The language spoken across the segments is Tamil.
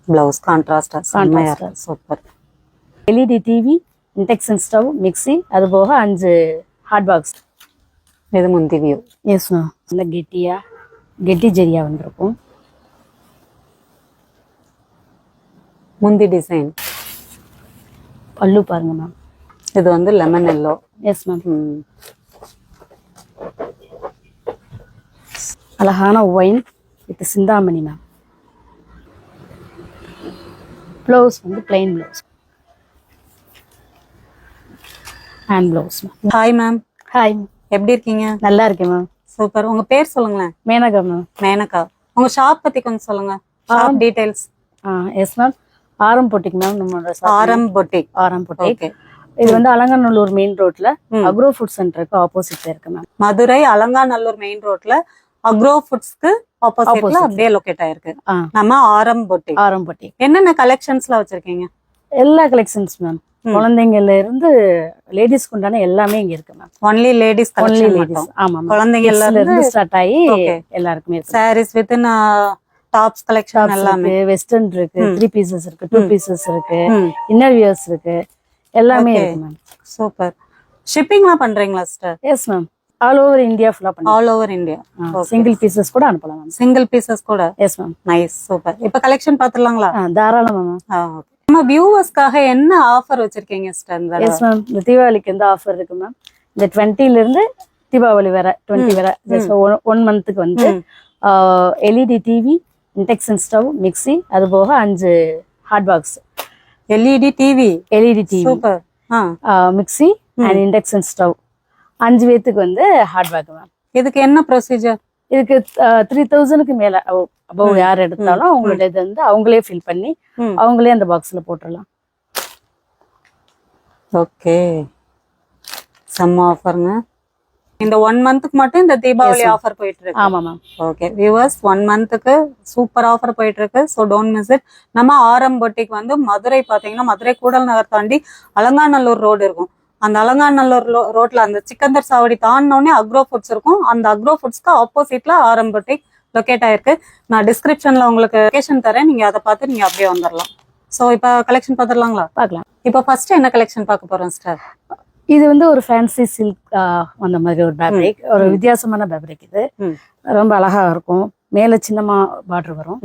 பிளவுஸ் கான்ட்ராஸ்டா செம்மையா இருக்கு. Super. LED TV, induction stove, mixie, அது போக 5 ஹாட் பாக்ஸ். இது முந்தி வியூ. Yes ma'am. இந்த கெட்டி ஜெரியா வந்திருக்கும். முந்தி டிசைன். பல்லு பாருங்க மேம். இது வந்து லெமன் எல்லோ. Yes ma'am. அழகான wine with Chintamani ma'am. Blouse வந்து plain blouse. Hand blouse ma'am. Hi ma'am. Hi, எப்படி இருக்கீங்க? நல்லா இருக்கேன் மேம். சூப்பர். உங்க பேர் சொல்லுங்களேன். மேனகா மேம். மேனகா. உங்க ஷாப் பத்தி கொஞ்சம் சொல்லுங்க. Shop details. Yes ma'am. Aaram boutique ma'am. நம்மளோட ஆரம் பொட்டிக். ஆரம் பொட்டிக். இது வந்து அலங்காநல்லூர் மெயின் ரோட்ல அக்ரோ ஃபுட் சென்டருக்கு ஆப்போசிட்ல இருக்கு மேம். மதுரை அலங்காநல்லூர் மெயின் ரோட்ல அக்ரோ ஃபுட்ஸ்க்கு ஆப்போசிட்ல அப்படியே லொகேட் ஆயிருக்கு. நம்ம ஆரம் பொட்டிக். ஆரம் பொட்டிக். என்னென்ன கலெக்ஷன்ஸ்லாம் வச்சிருக்கீங்க? எல்லா கலெக்ஷன்ஸ் மேம். குழந்தைங்கல இருந்து லேடிஸ்க்கு உண்டான எல்லாமே இங்க இருக்கு மேம். ஒன்லி லேடிஸ் கலெக்ஷன் மட்டும். ஆமா மேம். குழந்தைங்கல இருந்து ஸ்டார்ட் ஆகி எல்லாருக்குமே இருக்கு. சாரீஸ் வித் டாப்ஸ் கலெக்ஷன் எல்லாமே. வெஸ்டர்ன் இருக்கு, 3 பீசஸ் இருக்கு, 2 பீசஸ் இருக்கு, இன்னர் வியர்ஸ் இருக்கு, எல்லாமே இருக்கு மேம். சூப்பர். ஷிப்பிங்லாம் பண்றீங்களா sister? Yes ma'am. All over India ஃபுல்லா பண்ணுவோம். All over India. Single pieces கூட அனுப்பலாம் மேம். சிங்கிள் பீசஸ் கூட. Yes ma'am. நைஸ். சூப்பர். இப்ப கலெக்ஷன் பாத்துறலாங்களா? தாராளமா மேம். நம்ம வியூவர்ஸ்க்காக என்ன ஆஃபர் வச்சிருக்கீங்க சிஸ்டர்? Yes ma'am. இந்த தீபாவளிக்கு எந்த ஆஃபர் இருக்கு மேம்? இந்த 20ல இருந்து தீபாவளி வர 20 வர ஜஸ்ட் 1 மந்த்துக்கு வந்து LED TV, induction stove, mixie, அது போக 5 hot box. LED TV, super. Mixie and induction stove 5 பேத்துக்கு வந்து ஹாட் பேக் மேம். இதுக்கு என்ன ப்ரொசீஜர்? இதுக்கு 3000க்கு மேல அபவ் யார் எடுத்தாலும் அவங்களோட இது வந்து அவங்களே ஃபில் பண்ணி அவங்களே அந்த பாக்ஸ்ல போட்டுடலாம். ஓகே. செம்ம ஆஃபருங்க. இந்த 1 மந்த்துக்கு மட்டும் இந்த தீபாவளி ஆஃபர் போயிட்டு இருக்கு. ஆமா மேம். ஓகே வியூவர்ஸ், 1 மந்த்துக்கு சூப்பர் ஆஃபர் போயிட்டு இருக்கு. So don't miss it. நம்ம ஆரம் பொட்டிக் வந்து மதுரை பாத்தீங்கன்னா மதுரை கூடல் நகர் தாண்டி அலங்காநல்லூர் ரோடு இருக்கும். அந்த அலங்காநல்லூர் ரோட்ல அந்த சிக்கந்தர் சாவடி தாண்டினோடனே அக்ரோ ஃபுட்ஸ் இருக்கும். அந்த அக்ரோ ஃபுட்ஸ்க்கு ஆப்போசிட்ல ஆரம் பொட்டிக் லொகேட் ஆயிருக்கு. நான் டிஸ்கிரிப்ஷன்ல உங்களுக்கு லொகேஷன் தரேன். நீங்க அதை பார்த்து நீங்க அப்படியே வந்துடலாம். ஸோ இப்போ கலெக்ஷன் பார்த்துடலாங்களா? பார்க்கலாம். இப்போ ஃபர்ஸ்ட் என்ன கலெக்ஷன் பார்க்க போறோம் சிஸ்டர்? இது வந்து ஒரு ஃபேன்சி சில்க் அந்த மாதிரி ஒரு ஃபேப்ரிக், ஒரு வித்தியாசமான ஃபேப்ரிக். இது ரொம்ப அழகா இருக்கும். மேல சின்னமா பார்டர் வரும்,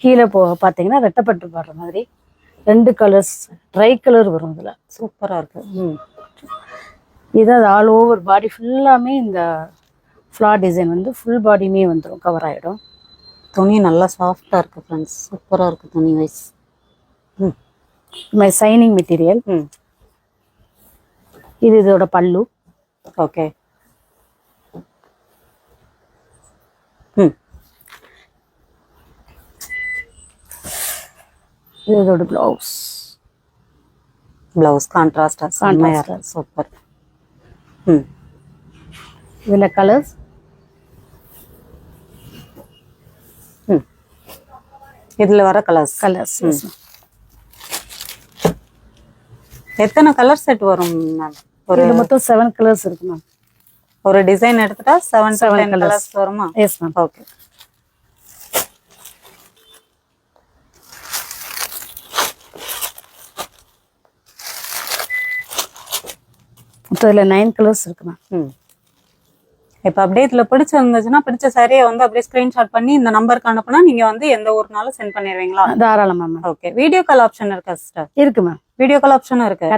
கீழே பாத்தீங்கன்னா ரெட்டப்பட்டு பார்டர் மாதிரி 2 கலர்ஸ் ட்ரை கலர் வரும். இதுல சூப்பரா இருக்கு. இது ஆல் ஓவர் பாடி ஃபுல்லாமே இந்த ஃப்ளார் டிசைன் வந்து ஃபுல் பாடியுமே வந்துடும், கவர் ஆயிடும். துணி நல்லா சாஃப்டா இருக்கு ஃப்ரெண்ட்ஸ். சூப்பரா இருக்கு துணி வைஸ். Signing material. இது இதோட பல்லு. ஓகே. இதோட பிளவுஸ். பிளவுஸ் கான்ட்ராஸ்டா செம்மையா இருக்கு. சூப்பர். இதுல கலர்ஸ். இதுல வர கலர்ஸ். எத்தனை கலர் செட் வரும் மேம்? ஒரு மொத்தம் 7 கலர்ஸ் இருக்கு மேம். ஒரு டிசைன் எடுத்துட்டா 7 கலர்ஸ் வருமா? Yes ma'am. ஓகே. இதுல 9 கலர்ஸ் இருக்கு மேம். இப்ப அப்படியே இதுல பிடிச்சிருந்துச்சுன்னா பிடிச்ச சாரியை வந்து அப்படியே ஸ்கிரீன்ஷாட் பண்ணி இந்த நம்பருக்கு அனுப்புனா நீங்க வந்து எந்த ஊர்னாலும் சென்ட் பண்ணிடுவீங்களா? தாராளமா ma'am. Okay. Video call option இருக்கா சிஸ்டர்? இருக்கு மேம். வீடியோ கால் ஆப்ஷனும் இருக்கு.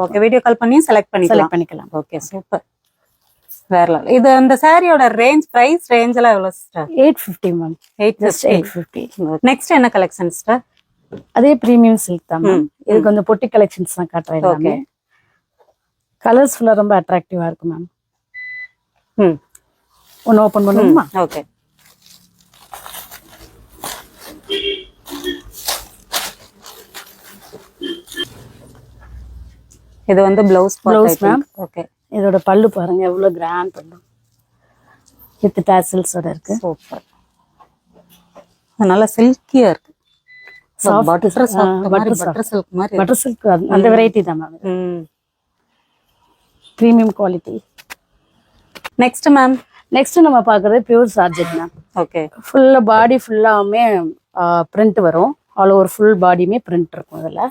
ஓகே. வீடியோ கால் பண்ணி செலக்ட் பண்ணிக்கலாம். Okay super. வேற இது அந்த சாரியோட பிரைஸ் ரேஞ்ச் எல்லாம் எவ்வளவு சிஸ்டர்? 850 மேம். 850. நெக்ஸ்ட் என்ன கலெக்ஷன் சிஸ்டர்? அதே பிரீமியம் சில்க் தான் மேம். இது கொஞ்சம் பொட்டி கலெக்ஷன்ஸ் தான் காட்டுறேன். எல்லாமே கலர்ஸ் ஃபுல்லா ரொம்ப அட்ராக்டிவா இருக்கு மேம். ஒன்னு ஓபன் பண்ணுமா? ஓகே. இது வந்து பிளவுஸ் மேம். ஓகே. இதோட பல்லு பாருங்க எவ்வளவு கிராண்ட் பல்லு வித் டாசல்ஸோட இருக்கு. சூப்பர். நல்லா சில்கியா இருக்கு. பட்டர் சில்க் அந்த வெரைட்டி தான் ma'am. Premium quality. Next ma'am. Next நம்ம பாக்குறது பியூர் சார்ஜெட் மேம். ஓகே. ஃபுல்லா பாடி ஃபுல்லாமே பிரிண்ட் வரும். ஆல் ஓவர் ஃபுல் பாடியுமே பிரிண்ட் இருக்கும் இதில்.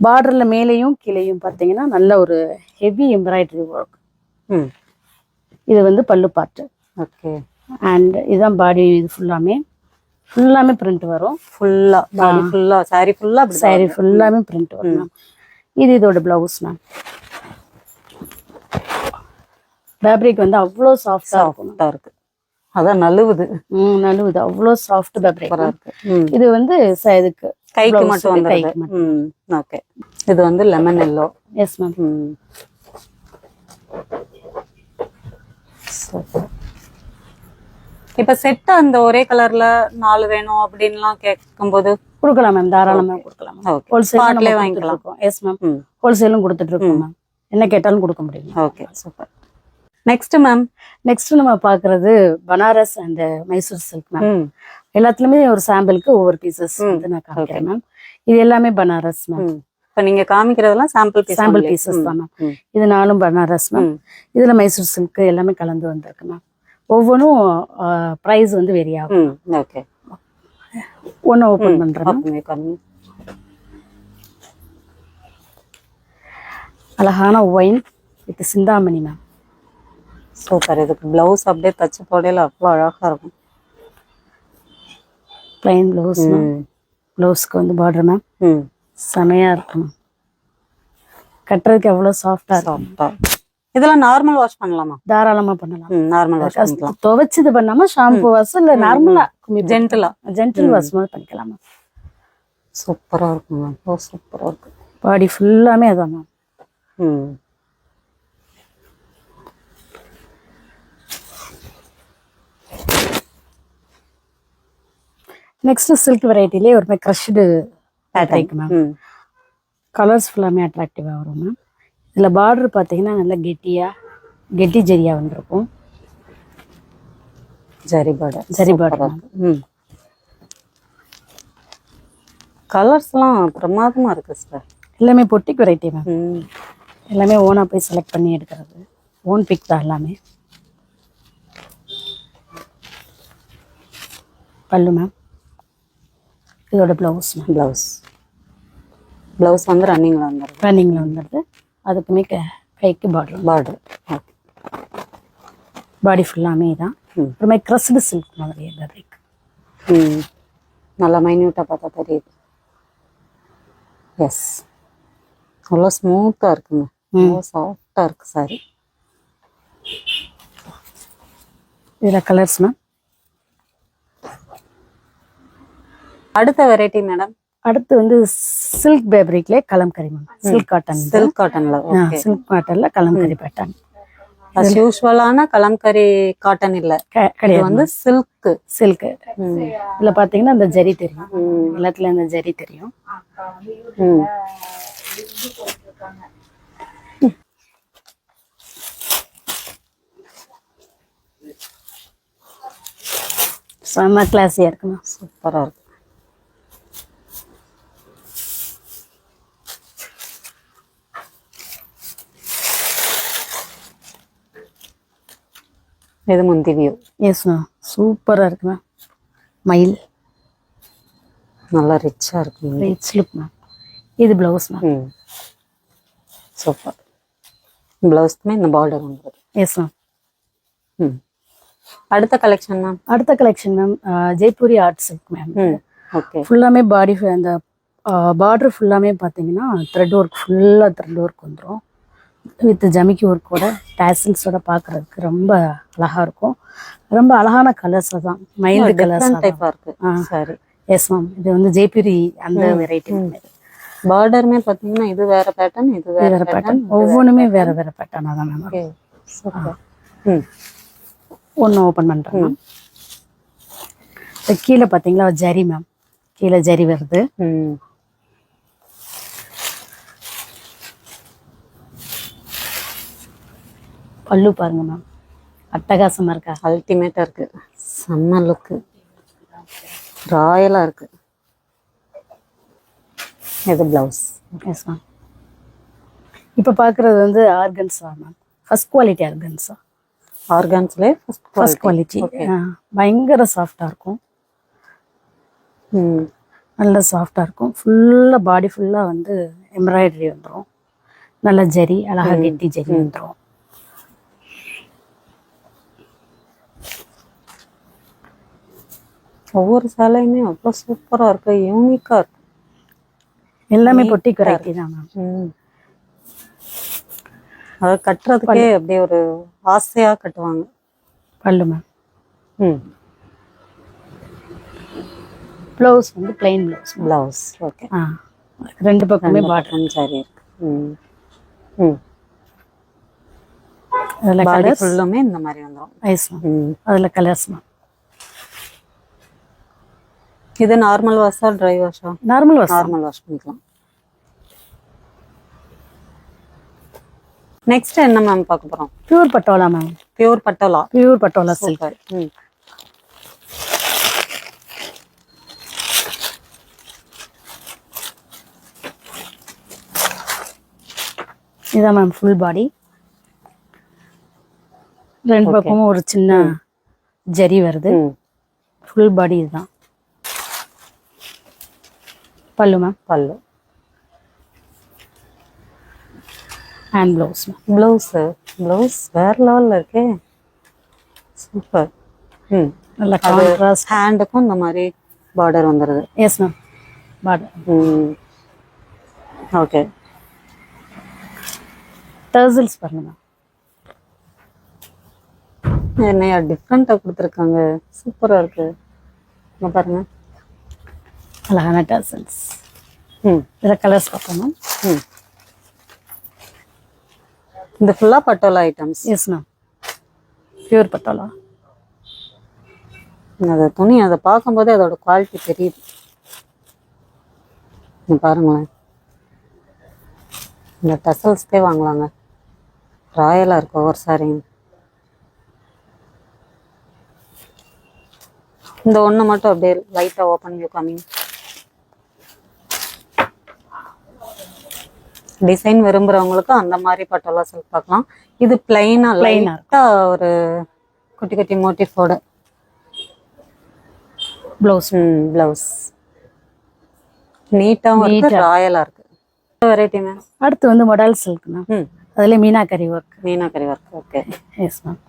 பார்டரில் மேலேயும் கீழேயும் பார்த்தீங்கன்னா நல்ல ஒரு ஹெவி எம்ப்ராய்டரி ஒர்க். ம் இது வந்து பல்லு பார்ட்டு. ஓகே. அண்ட் இதுதான் பாடி. இது ஃபுல்லாமே பிரிண்ட் வரும். ஃபுல்லா பாடி ஃபுல்லா சாரி ஃபுல்லா சாரி ஃபுல்லாமே பிரிண்ட் வரும் மேம். இது இதோட பிளவுஸ் மேம். ஃபேப்ரிக் வந்து அவ்வளோ சாஃப்டா இருக்கு. அதான் நழுவுது. நழுவுது. அவ்வளோ சாஃப்ட் ஃபேப்ரிக் இருக்கு. இது வந்து இதுக்கு கைக்கு மட்டும் வந்துருது. ஓகே. இது வந்து லெமன் எல்லோ. Yes ma'am. இப்ப செட் அந்த ஒரே கலர்ல 4 வேணும் அப்படின்லாம் கேட்கும்போது கொடுக்கலாம் மேம். தாராளமா கொடுக்கலாம். ஹோல்சேல்ல வாங்கிக்கலாம். Yes ma'am. ஹோல்சேலும் கொடுத்துட்டு இருக்கோம் மேம். என்ன கேட்டாலும் கொடுக்க முடியும். Okay super. Next ma'am. Next நம்ம பாக்குறது Banaras and Mysore silk ma'am. எல்லாத்துலயுமே ஒரு சாம்பிளுக்கு ஒவ்வொரு பீசஸ் வந்து நான் காமிக்கிறேன் மேம். இது எல்லாமே பனாரஸ் மேம். இப்ப நீங்க காமிக்கிறதெல்லாம் சாம்பிள் பீசஸ் தான் மேம். இது 4 பனாரஸ் மேம். இதுல மைசூர் சில்க் எல்லாமே கலந்து வந்திருக்கு மேம். ஒவ்வொன்றும் பிரைஸ் வந்து வெரி ஆகும். ஓகே. ஒன்னு ஓபன் பண்றேன். அழகான wine with Chintamani ma'am. Super. இதுக்கு பிளவுஸ் அப்படியே தச்சு போடையில அவ்வளோ அழகா இருக்கும். Plain blouse. பிளவுஸ்க்கு வந்து பார்டர் மேம். செமையா இருக்கும். கட்டுறதுக்கு எவ்வளவு சாஃப்டா இருக்கும். இதெல்லாம் நார்மல் வாஷ் பண்ணலாமா? தாராளமா பண்ணலாம். நார்மல் வாஷ் பண்ணலாம். துவைச்சது பண்ணாம ஷாம்பு வாஷ் இல்ல நார்மலா ஜென்டில் வாஷ் மாதிரி பண்ணிக்கலாம். சூப்பரா இருக்கும் மேம். சூப்பரா இருக்கு. பாடி ஃபுல்லாமே அதான் மேம். நெக்ஸ்ட் சில்க் வெரைட்டிலே ஒரு கிரஷ்டு ஃபேப்ரிக் மேம். கலர்ஸ் ஃபுல்லாமே அட்ராக்டிவாக வரும் மேம். இதில் பார்டர் பார்த்தீங்கன்னா நல்லா கெட்டி ஜரியா வந்திருக்கும். ஜரி பார்டர். கலர்ஸ்லாம் பிரமாதமா இருக்கு சார். எல்லாமே பொட்டிக் வெரைட்டி மேம். எல்லாமே ஓனாக போய் செலக்ட் பண்ணி எடுக்கிறது. ஓன் பிக் தான் எல்லாமே. பல்லு மேம். இதோட பிளவுஸ் வந்து ரன்னிங்ல வந்துடுது. அதுக்குமே கைக்கு பார்டர். பாடி ஃபுல்லாமே தான். அப்புறமே கிரஸ்டு சில்க் மாதிரி ஃபேப்ரிக். நல்லா மைன்யூட்டா பார்த்தா தெரியுது. எஸ், நல்லா ஸ்மூத்தா இருக்குங்க. சாஃப்டா இருக்கு சாரி. இதுல கலர்ஸ் மேம். அடுத்த வெரைட்டி மேடம். அடுத்து வந்து சில்க் ஃபேப்ரிக்ல கலம்கரி மேம். சில்க் காட்டன்ல கலம்கரி பேட்டர்ன். as யூசுவலான கலம்கரி காட்டன் இல்ல, இது வந்து சில்க். இதுல பாத்தீங்கன்னா இந்த ஜரி தெரியும். எல்லாத்துல இந்த ஜரி தெரியும். செம்ம கிளாஸியா இருக்குமா. சூப்பரா இருக்கு. இது முந்தி வியூ. Yes ma'am. சூப்பரா இருக்கு மேம். மயில் நல்லா ரிச்சா இருக்கு. Rich look ma'am. இது பிளவுஸ் மேம். சூப்பர். பிளவுஸ்க்குமே இந்த பார்டர் வந்துருக்கு. Yes ma'am. அடுத்த collection ma'am. Jaipuri art silk ma'am. Okay. ஃபுல்லாமே பாடி அந்த பார்டர் ஃபுல்லாமே பார்த்தீங்கன்னா த்ரெட் ஒர்க் வந்துடும். வித் ஜமிக்கி ஒர்க்கோட டேசில்ஸோட பார்க்கறதுக்கு ரொம்ப அழகா இருக்கும். ரொம்ப அழகான கலர்ஸ் தான். மைல்டு கலர்ஸ் டைப்பா இருக்கு. சரி. Yes ma'am. இது வந்து ஜெய்ப்பூரி அந்த வெரைட்டி. பார்டருமே பார்த்தீங்கன்னா இது வேற பேட்டர்ன், இது வேற பேட்டர்ன். ஒவ்வொன்றுமே வேற பேட்டர்னா தான் மேம். Okay super. ஒன்று ஓப்பன் பண்ணுறேன் மேம். கீழே பார்த்தீங்களா ஜரி மேம். கீழே ஜரி வருது. பல்லு பாருங்க மேம். அட்டகாசமா இருக்கா. அல்டிமேட்டா இருக்கு. செம்ம லுக்கு. ராயலா இருக்கு. இது பிளவுஸ். Yes ma'am. இப்போ பார்க்குறது வந்து organza ma'am. First quality organza. ஆர்கன்ஸ்ல ஃபர்ஸ்ட் குவாலிட்டி. பயங்கர சாஃப்டா இருக்கும். நல்ல சாஃப்டாக இருக்கும். ஃபுல்லாக பாடி ஃபுல்லாக வந்து எம்ப்ராய்டரி வந்துடும். நல்ல ஜரி, அழகாக கெட்டி ஜரி வந்துடும். ஒவ்வொரு சேலையுமே அவ்வளோ சூப்பரா இருக்கு, யூனிக்கா இருக்கு. எல்லாமே பொட்டிக் வெரைட்டி தான் மேம். அதை கட்டுறதுக்கே அப்படியே ஒரு ஆசையா கட்டுவாங்க. பல்லு மேம். ம். ப்ளவுஸ் வந்து பிளைன் ப்ளவுஸ். Blouse okay. ரெண்டு பக்கமே பாட்டம் சாரி இருக்கு. ம். ம். அதில் பாடி கலர்ஸ் ஃபுல்லுமே இந்த மாதிரி வந்துடும். ஐஸ் மேம். அதில் கலர்ஸ் மேம். இது நார்மல் வாஷா ட்ரை வாஷா? Normal wash. நார்மல் வாஷ் பண்ணிக்கலாம். நெக்ஸ்ட் என்ன மேம் பார்க்க போறோம்? Pure patola ma'am. Pure patola. Pure patola silk. ம். இதான் மேம் ஃபுல் பாடி. ரெண்டு பக்கமும் ஒரு சின்ன ஜரி வருது. ஃபுல் பாடி இதுதான். பல்லு மேம். பல்லு. Hand blouse ma'am. ப்ளவுஸ் வேற லெவல்ல இருக்கே, சூப்பர். ம். நல்ல கான்ட்ராஸ்ட். ஹேண்டுக்கும் இந்த மாதிரி பார்டர் வந்துருது. Yes ma'am, border. ம். ஓகே. டர்சல்ஸ் பாருங்க மேம். என்னையா டிஃப்ரெண்டா கொடுத்துருக்காங்க, சூப்பரா இருக்கு. இங்க பாருங்க, அழகான டர்சல்ஸ். ம். இதில் கலர்ஸ் பார்ப்போம் மேம். ம். இந்த ஃபுல்லா patola items. Yes ma'am, pure patola. அந்த துணி அதை பார்க்கும்போது அதோட குவாலிட்டி தெரியுது. பாருங்களேன், இந்த டசல்ஸ்க்கே வாங்கலாங்க, ராயலா இருக்கு ஒவ்வொரு சாரியும். இந்த ஒண்ணு மட்டும் அப்படியே லைட்டா ஓப்பன் வியூ காமிங். டிசைன் விரும்புறவங்களுக்கு அந்த மாதிரி பட்டோலா சில்க் பார்க்கலாம். இது பிளைனா லைட்டா ஒரு குட்டி குட்டி மோட்டிஃபோட ப்ளவுஸ். ப்ளவுஸ் நீட்டாவும் இருக்கு, ராயலா இருக்கு. Variety ma'am. அடுத்து வந்து மொடல் சில்க் மேம். அதுல meenakari work. Meenakari work. Okay. Yes ma'am.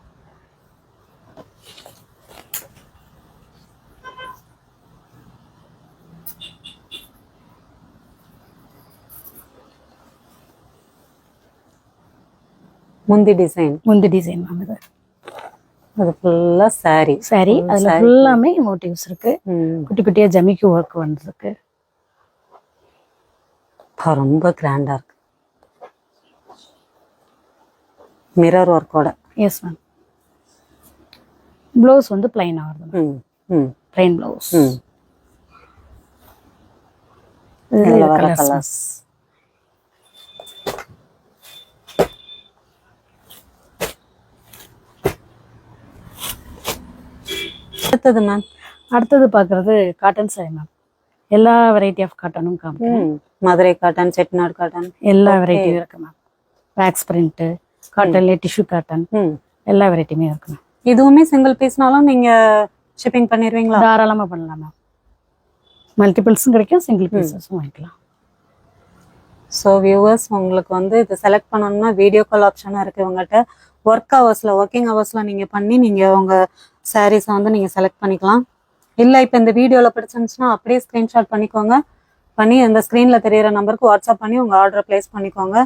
முந்தி டிசைன் மேம். இது அது ஃபுல்லா சாரி. அதுல ஃபுல்லாமே மோட்டிவ்ஸ் இருக்கு. குட்டி குட்டியா ஜமிக்கி ஒர்க் வந்திருக்கு. ரொம்ப கிராண்டா இருக்கு, மிரர் ஒர்க்கோட. Yes ma'am. ப்ளவுஸ் வந்து பிளைனா வருது. Plain blouse. கலர்ஸ். அடுத்தது மேம். அடுத்தது பார்க்குறது காட்டன் சாரி மேம். எல்லா வெரைட்டி ஆஃப் காட்டனும் காமிக்கிறேன். மதுரை காட்டன், செட்டிநாடு காட்டன், எல்லா வெரைட்டியும் இருக்கு மேம். வேக்ஸ் பிரிண்ட் காட்டன்ல, டிஷ்யூ காட்டன், எல்லா வெரைட்டியுமே இருக்கு மேம். இதுவுமே சிங்கிள் பீஸ்னாலும் நீங்க ஷிப்பிங் பண்ணிடுவீங்களா? தாராளமாக பண்ணலாம் மேம். மல்டிபிள்ஸும் கிடைக்கும், சிங்கிள் பீசஸும் வாங்கிக்கலாம். ஸோ வியூவர்ஸ், உங்களுக்கு வந்து இது செலக்ட் பண்ணணும்னா வீடியோ கால் ஆப்ஷனும் இருக்குது உங்கள்கிட்ட. ஒர்க்கிங் ஹவர்ஸில் நீங்கள் பண்ணி நீங்கள் உங்கள் சாரீஸை வந்து நீங்கள் செலக்ட் பண்ணிக்கலாம். இல்லை இப்போ இந்த வீடியோவில் பிடிச்சிருந்துச்சுன்னா அப்படியே ஸ்க்ரீன்ஷாட் பண்ணிக்கோங்க. பண்ணி அந்த ஸ்க்ரீனில் தெரியிற நம்பருக்கு வாட்ஸ்அப் பண்ணி உங்கள் ஆர்டரை ப்ளேஸ் பண்ணிக்கோங்க.